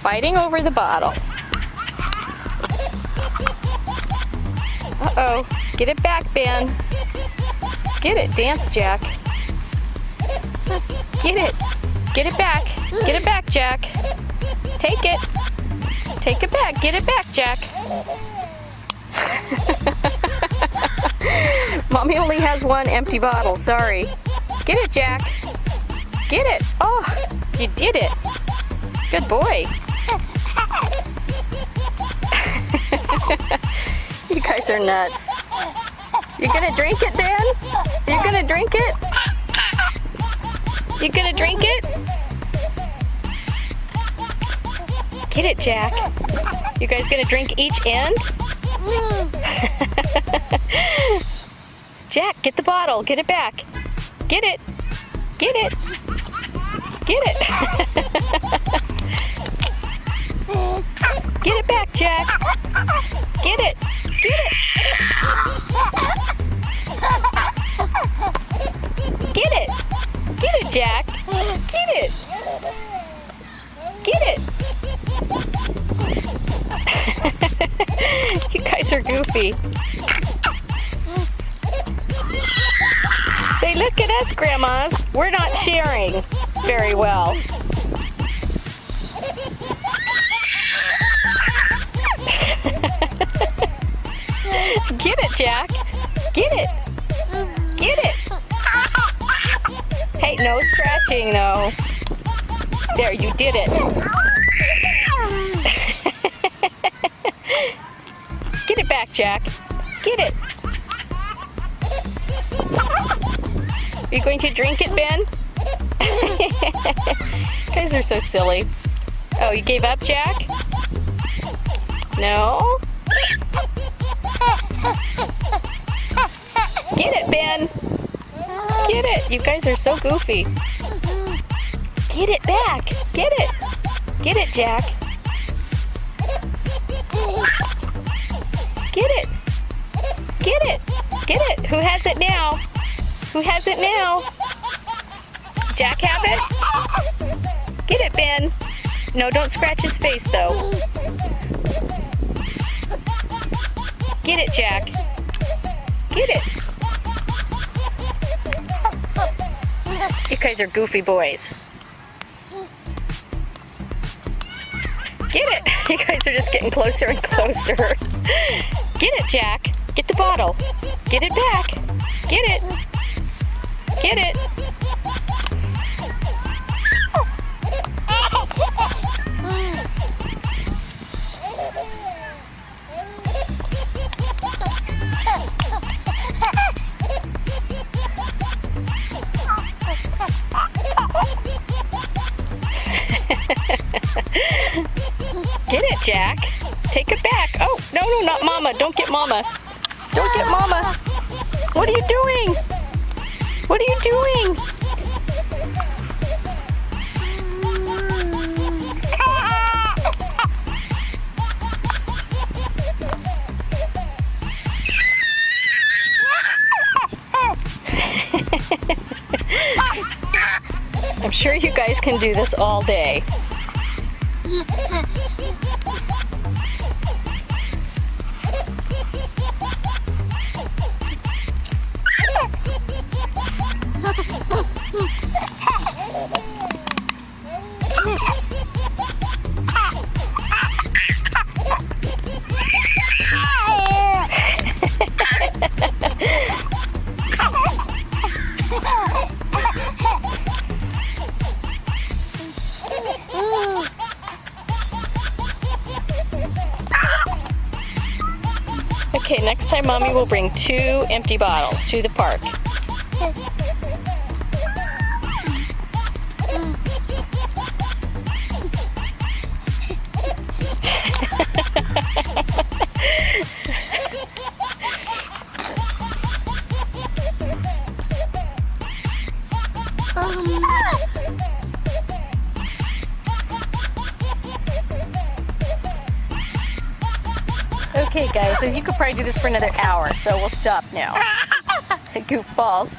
fighting over the bottle. Uh-oh. Get it back, Ben. Get it. Dance, Jack. Get it. Get it back. Get it back, Jack. Take it. Take it back. Get it back, Jack. Mommy only has one empty bottle. Sorry. Get it, Jack. Get it. Oh, you did it. Good boy. You guys are nuts. You're gonna drink it, Ben? You're gonna drink it? You gonna drink it? Get it, Jack. You guys gonna drink each end? Jack, get the bottle. Get it back. Get it. Get it. Get it. Get it back, Jack. Get it. Get it. Get it. Get it, Jack. Get it. Get it. You guys are goofy. Say, look at us, grandmas. We're not sharing very well. Get it, Jack. Get it. Get it. Hey, no scratching, though. There, you did it. Get it back, Jack. Get it. Are you going to drink it, Ben? You guys are so silly. Oh, you gave up, Jack? No? Get it, Ben. Get it. You guys are so goofy. Get it back. Get it. Get it, Jack. Get it. Get it. Get it. Who has it now? Who has it now? Jack have it? Get it, Ben. No, don't scratch his face, though. Get it, Jack. Get it. You guys are goofy boys. Get it. You guys are just getting closer and closer. Get it, Jack. Get the bottle. Get it back. Get it. Get it. Get it, Jack. Take it back. Oh, no, no, not Mama. Don't get Mama. Don't get Mama. What are you doing? What are you doing? I'm sure you guys can do this all day. Okay, next time Mommy will bring 2 empty bottles to the park. Okay guys, so you could probably do this for another hour, so we'll stop now. Goofballs.